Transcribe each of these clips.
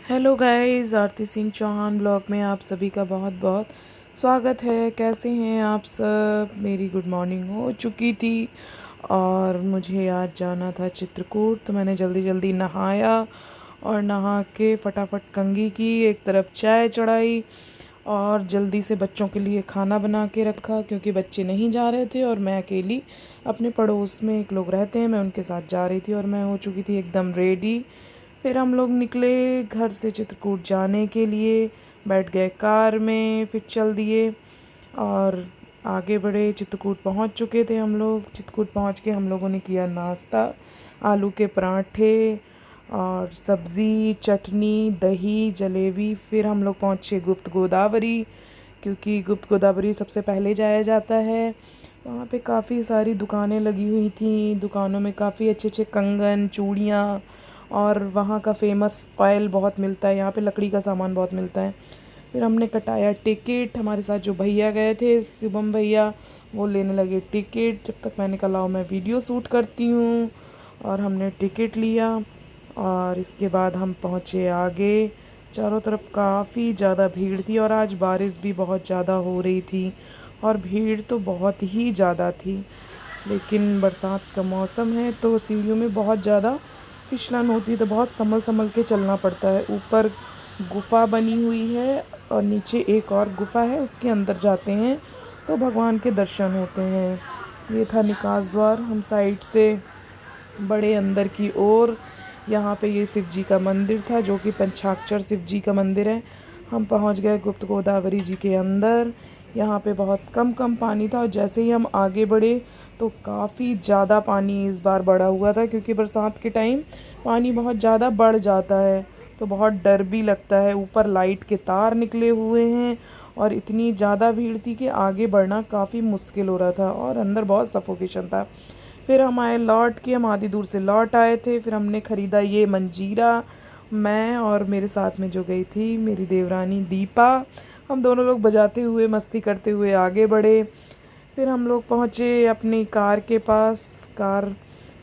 Hello guys, आरती Singh Chauhan blog में आप सभी का बहुत बहुत स्वागत है। कैसे हैं आप सब? मेरी गुड मॉर्निंग हो चुकी थी और मुझे आज जाना था चित्रकूट, तो मैंने जल्दी जल्दी नहाया और नहा के फटाफट कंघी की, एक तरफ चाय चढ़ाई और जल्दी से बच्चों के लिए खाना बना के रखा क्योंकि बच्चे नहीं जा रहे थे और मैं अकेली अपने पड़ोस में एक लोग रहते हैं, मैं उनके साथ जा रही थी और मैं हो चुकी थी एकदम रेडी। फिर हम लोग निकले घर से चित्रकूट जाने के लिए, बैठ गए कार में, फिर चल दिए और आगे बढ़े। चित्रकूट पहुंच चुके थे हम लोग। चित्रकूट पहुंच के हम लोगों ने किया नाश्ता, आलू के पराठे और सब्ज़ी, चटनी, दही, जलेबी। फिर हम लोग पहुँचे गुप्त गोदावरी, क्योंकि गुप्त गोदावरी सबसे पहले जाया जाता है। वहाँ पे काफ़ी सारी दुकानें लगी हुई थी, दुकानों में काफ़ी अच्छे अच्छे कंगन, चूड़ियाँ और वहाँ का फेमस ऑयल बहुत मिलता है, यहाँ पे लकड़ी का सामान बहुत मिलता है। फिर हमने कटाया टिकट। हमारे साथ जो भैया गए थे, शिवम भैया, वो लेने लगे टिकट। जब तक मैंने कहा लाओ मैं वीडियो शूट करती हूँ, और हमने टिकट लिया और इसके बाद हम पहुँचे आगे। चारों तरफ काफ़ी ज़्यादा भीड़ थी और आज बारिश भी बहुत ज़्यादा हो रही थी और भीड़ तो बहुत ही ज़्यादा थी। लेकिन बरसात का मौसम है तो सीढ़ियों में बहुत ज़्यादा फिसलन होती है, तो बहुत संभल संभल के चलना पड़ता है। ऊपर गुफ़ा बनी हुई है और नीचे एक और गुफ़ा है, उसके अंदर जाते हैं तो भगवान के दर्शन होते हैं। ये था निकास द्वार। हम साइड से बड़े अंदर की ओर, यहाँ पे ये शिव जी का मंदिर था जो कि पंचाक्षर शिव जी का मंदिर है। हम पहुँच गए गुप्त गोदावरी जी के अंदर। यहाँ पे बहुत कम कम पानी था और जैसे ही हम आगे बढ़े तो काफ़ी ज़्यादा पानी इस बार बढ़ा हुआ था, क्योंकि बरसात के टाइम पानी बहुत ज़्यादा बढ़ जाता है तो बहुत डर भी लगता है। ऊपर लाइट के तार निकले हुए हैं और इतनी ज़्यादा भीड़ थी कि आगे बढ़ना काफ़ी मुश्किल हो रहा था और अंदर बहुत सफोकेशन था। फिर हम आए लौट के, हम आधी दूर से लौट आए थे। फिर हमने ख़रीदा ये मंजीरा, मैं और मेरे साथ में जो गई थी मेरी देवरानी दीपा, हम दोनों लोग बजाते हुए मस्ती करते हुए आगे बढ़े। फिर हम लोग पहुँचे अपनी कार के पास। कार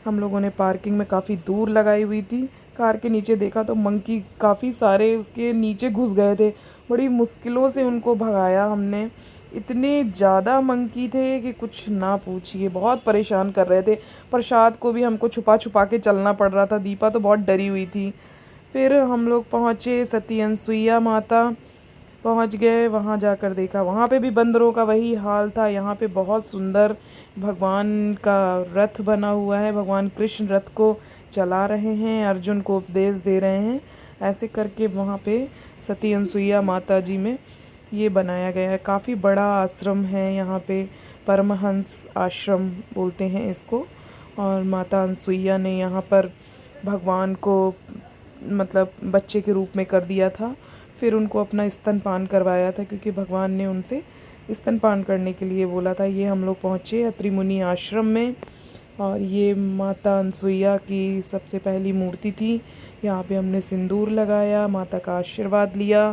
हम लोगों ने पार्किंग में काफ़ी दूर लगाई हुई थी। कार के नीचे देखा तो मंकी काफ़ी सारे उसके नीचे घुस गए थे। बड़ी मुश्किलों से उनको भगाया हमने। इतने ज़्यादा मंकी थे कि कुछ ना पूछिए, बहुत परेशान कर रहे थे। प्रसाद को भी हमको छुपा छुपा के चलना पड़ रहा था। दीपा तो बहुत डरी हुई थी। फिर हम लोग पहुँचे सती अनसुईया माता, पहुंच गए। वहां जाकर देखा, वहां पे भी बंदरों का वही हाल था। यहाँ पे बहुत सुंदर भगवान का रथ बना हुआ है, भगवान कृष्ण रथ को चला रहे हैं, अर्जुन को उपदेश दे रहे हैं, ऐसे करके वहाँ पे सती अनसुईया माता जी में ये बनाया गया है। काफ़ी बड़ा आश्रम है यहाँ पे, परमहंस आश्रम बोलते हैं इसको। और माता अनसुईया ने यहाँ पर भगवान को मतलब बच्चे के रूप में कर दिया था। फिर उनको अपना स्तनपान करवाया था, क्योंकि भगवान ने उनसे स्तनपान करने के लिए बोला था। ये हम लोग पहुँचे अत्रि मुनि आश्रम में और ये माता अनसुईया की सबसे पहली मूर्ति थी। यहाँ पे हमने सिंदूर लगाया, माता का आशीर्वाद लिया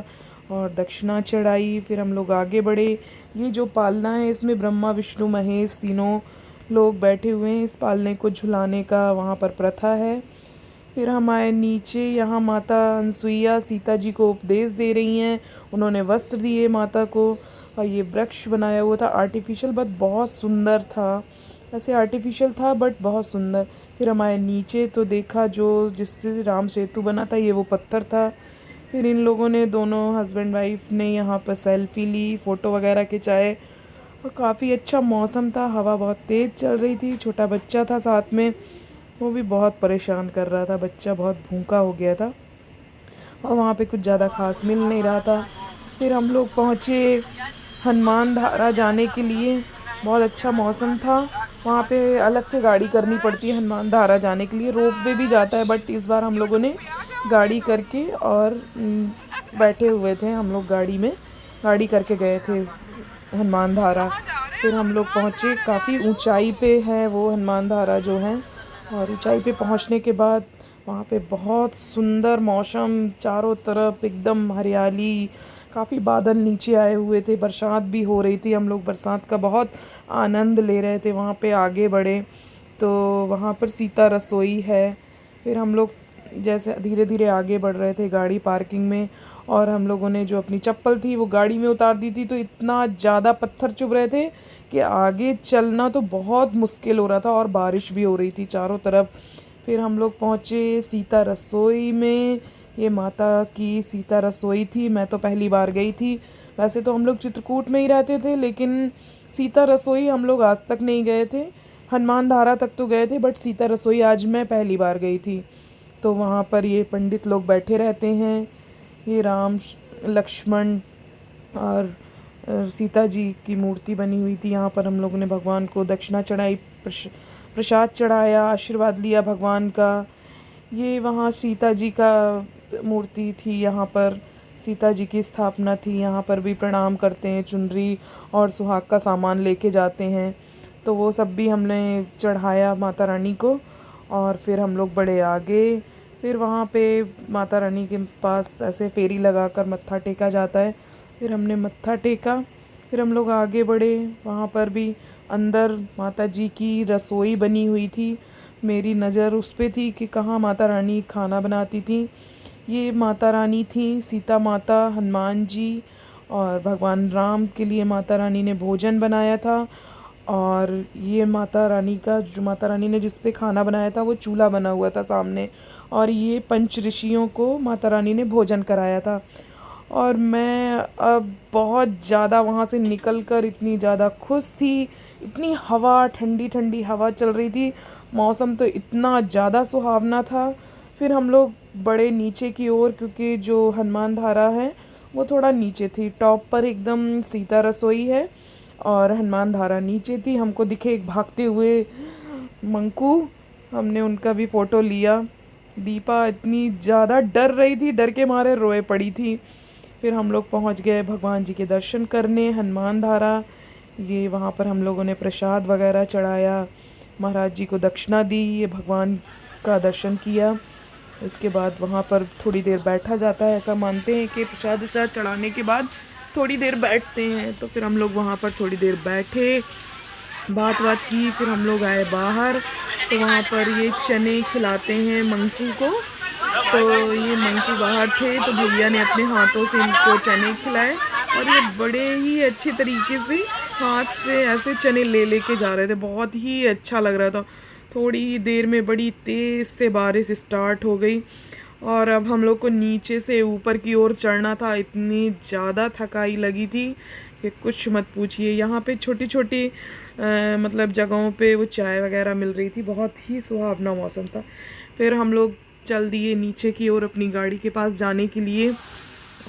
और दक्षिणा चढ़ाई। फिर हम लोग आगे बढ़े। ये जो पालना है इसमें ब्रह्मा विष्णु महेश तीनों लोग बैठे हुए हैं। इस पालने को झुलाने का वहाँ पर प्रथा है। फिर हम आए नीचे। यहाँ माता अनसुईया सीता जी को उपदेश दे रही हैं। उन्होंने वस्त्र दिए माता को और ये वृक्ष बनाया हुआ था आर्टिफिशियल, बट बहुत सुंदर था। ऐसे आर्टिफिशियल था बट बहुत सुंदर। फिर हम आए नीचे तो देखा जो जिससे राम सेतु बना था, ये वो पत्थर था। फिर इन लोगों ने, दोनों हस्बैंड वाइफ ने यहाँ पर सेल्फी ली, फ़ोटो वगैरह खिंचाए और काफ़ी अच्छा मौसम था। हवा बहुत तेज़ चल रही थी। छोटा बच्चा था साथ में, वो भी बहुत परेशान कर रहा था। बच्चा बहुत भूखा हो गया था और वहाँ पे कुछ ज़्यादा खास मिल नहीं रहा था। फिर हम लोग पहुँचे हनुमान धारा जाने के लिए। बहुत अच्छा मौसम था। वहाँ पे अलग से गाड़ी करनी पड़ती है हनुमान धारा जाने के लिए। रोप वे भी जाता है बट इस बार हम लोगों ने गाड़ी करके और बैठे हुए थे हम लोग गाड़ी में, गाड़ी करके गए थे हनुमान धारा। फिर हम लोग पहुँचे, काफ़ी ऊंचाई पे है वो हनुमान धारा जो है, और ऊंचाई पे पहुँचने के बाद वहाँ पे बहुत सुंदर मौसम, चारों तरफ एकदम हरियाली, काफ़ी बादल नीचे आए हुए थे, बरसात भी हो रही थी। हम लोग बरसात का बहुत आनंद ले रहे थे। वहाँ पे आगे बढ़े तो वहाँ पर सीता रसोई है। फिर हम लोग जैसे धीरे धीरे आगे बढ़ रहे थे गाड़ी पार्किंग में, और हम लोगों ने जो अपनी चप्पल थी वो गाड़ी में उतार दी थी, तो इतना ज़्यादा पत्थर चुभ रहे थे कि आगे चलना तो बहुत मुश्किल हो रहा था, और बारिश भी हो रही थी चारों तरफ। फिर हम लोग पहुँचे सीता रसोई में। ये माता की सीता रसोई थी। मैं तो पहली बार गई थी। वैसे तो हम लोग चित्रकूट में ही रहते थे, लेकिन सीता रसोई हम लोग आज तक नहीं गए थे। हनुमान धारा तक तो गए थे, बट सीता रसोई आज मैं पहली बार गई थी। तो वहाँ पर ये पंडित लोग बैठे रहते हैं। ये राम लक्ष्मण और सीता जी की मूर्ति बनी हुई थी। यहाँ पर हम लोगों ने भगवान को दक्षिणा चढ़ाई, प्रसाद चढ़ाया, आशीर्वाद लिया भगवान का। ये वहाँ सीता जी का मूर्ति थी, यहाँ पर सीता जी की स्थापना थी। यहाँ पर भी प्रणाम करते हैं, चुनरी और सुहाग का सामान लेके जाते हैं। तो वो सब भी हमने चढ़ाया माता रानी को, और फिर हम लोग बड़े आगे। फिर वहाँ पे माता रानी के पास ऐसे फेरी लगाकर मत्था टेका जाता है। फिर हमने मत्था टेका, फिर हम लोग आगे बढ़े। वहाँ पर भी अंदर माता जी की रसोई बनी हुई थी। मेरी नज़र उस पे थी कि कहाँ माता रानी खाना बनाती थी। ये माता रानी थी सीता माता, हनुमान जी और भगवान राम के लिए माता रानी ने भोजन बनाया था। और ये माता रानी का, जो माता रानी ने जिस पे खाना बनाया था वो चूल्हा बना हुआ था सामने, और ये पंच ऋषियों को माता रानी ने भोजन कराया था। और मैं अब बहुत ज़्यादा वहाँ से निकल कर इतनी ज़्यादा खुश थी। इतनी हवा, ठंडी ठंडी हवा चल रही थी, मौसम तो इतना ज़्यादा सुहावना था। फिर हम लोग बड़े नीचे की ओर, क्योंकि जो हनुमान धारा है वो थोड़ा नीचे थी। टॉप पर एकदम सीता रसोई है और हनुमान धारा नीचे थी। हमको दिखे एक भागते हुए मंकू, हमने उनका भी फ़ोटो लिया। दीपा इतनी ज़्यादा डर रही थी, डर के मारे रोए पड़ी थी। फिर हम लोग पहुंच गए भगवान जी के दर्शन करने, हनुमान धारा। ये वहाँ पर हम लोगों ने प्रसाद वगैरह चढ़ाया, महाराज जी को दक्षिणा दी, ये भगवान का दर्शन किया। इसके बाद वहाँ पर थोड़ी देर बैठा जाता है। ऐसा मानते हैं कि प्रसाद वसाद चढ़ाने के बाद थोड़ी देर बैठते हैं। तो फिर हम लोग वहाँ पर थोड़ी देर बैठे, बात की। फिर हम लोग आए बाहर, तो वहाँ पर ये चने खिलाते हैं मंकू को। तो ये मंकू बाहर थे, तो भैया ने अपने हाथों से इनको चने खिलाए, और ये बड़े ही अच्छे तरीके से हाथ से ऐसे चने ले लेके जा रहे थे। बहुत ही अच्छा लग रहा था। थोड़ी ही देर में बड़ी तेज़ से बारिश स्टार्ट हो गई, और अब हम लोग को नीचे से ऊपर की ओर चढ़ना था। इतनी ज़्यादा थकाई लगी थी कि कुछ मत पूछिए। यहाँ पे छोटी छोटी मतलब जगहों पे वो चाय वगैरह मिल रही थी। बहुत ही सुहावना मौसम था। फिर हम लोग चल दिए नीचे की ओर अपनी गाड़ी के पास जाने के लिए,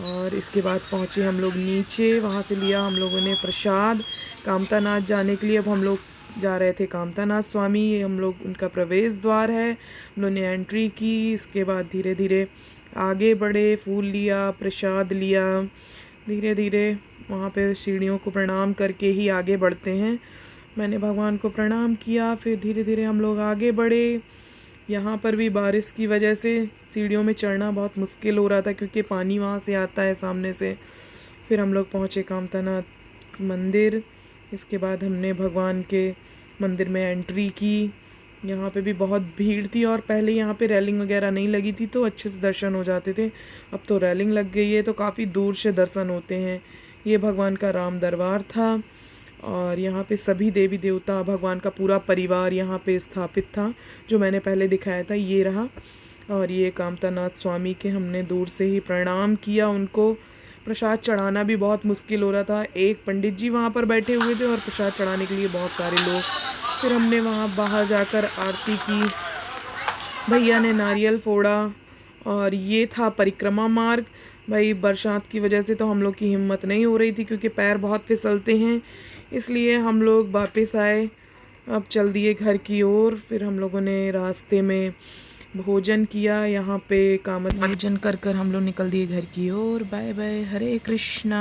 और इसके बाद पहुँचे हम लोग नीचे। वहाँ से लिया हम लोगों ने प्रसाद कामतानाथ जाने के लिए। अब हम लोग जा रहे थे कामतानाथ स्वामी। ये हम लोग, उनका प्रवेश द्वार है। हम लोग ने एंट्री की। इसके बाद धीरे धीरे आगे बढ़े, फूल लिया, प्रसाद लिया। धीरे धीरे वहाँ पे सीढ़ियों को प्रणाम करके ही आगे बढ़ते हैं। मैंने भगवान को प्रणाम किया। फिर धीरे धीरे हम लोग आगे बढ़े। यहाँ पर भी बारिश की वजह से सीढ़ियों में चढ़ना बहुत मुश्किल हो रहा था, क्योंकि पानी वहाँ से आता है सामने से। फिर हम लोग पहुँचे कामतानाथ मंदिर। इसके बाद हमने भगवान के मंदिर में एंट्री की। यहाँ पे भी बहुत भीड़ थी, और पहले यहाँ पे रेलिंग वगैरह नहीं लगी थी, तो अच्छे से दर्शन हो जाते थे। अब तो रेलिंग लग गई है, तो काफ़ी दूर से दर्शन होते हैं। ये भगवान का राम दरबार था, और यहाँ पे सभी देवी देवता, भगवान का पूरा परिवार यहाँ पे स्थापित था, जो मैंने पहले दिखाया था, ये रहा। और ये कामतानाथ स्वामी के हमने दूर से ही प्रणाम किया। उनको प्रसाद चढ़ाना भी बहुत मुश्किल हो रहा था। एक पंडित जी वहाँ पर बैठे हुए थे, और प्रसाद चढ़ाने के लिए बहुत सारे लोग। फिर हमने वहाँ बाहर जाकर आरती की, भैया ने नारियल फोड़ा, और ये था परिक्रमा मार्ग। भाई बरसात की वजह से तो हम लोग की हिम्मत नहीं हो रही थी, क्योंकि पैर बहुत फिसलते हैं, इसलिए हम लोग वापस आए। अब चल दिए घर की ओर। फिर हम लोगों ने रास्ते में भोजन किया। यहाँ पे कामत भोजन कर हम लोग निकल दिए घर की ओर। बाय बाय, हरे कृष्णा।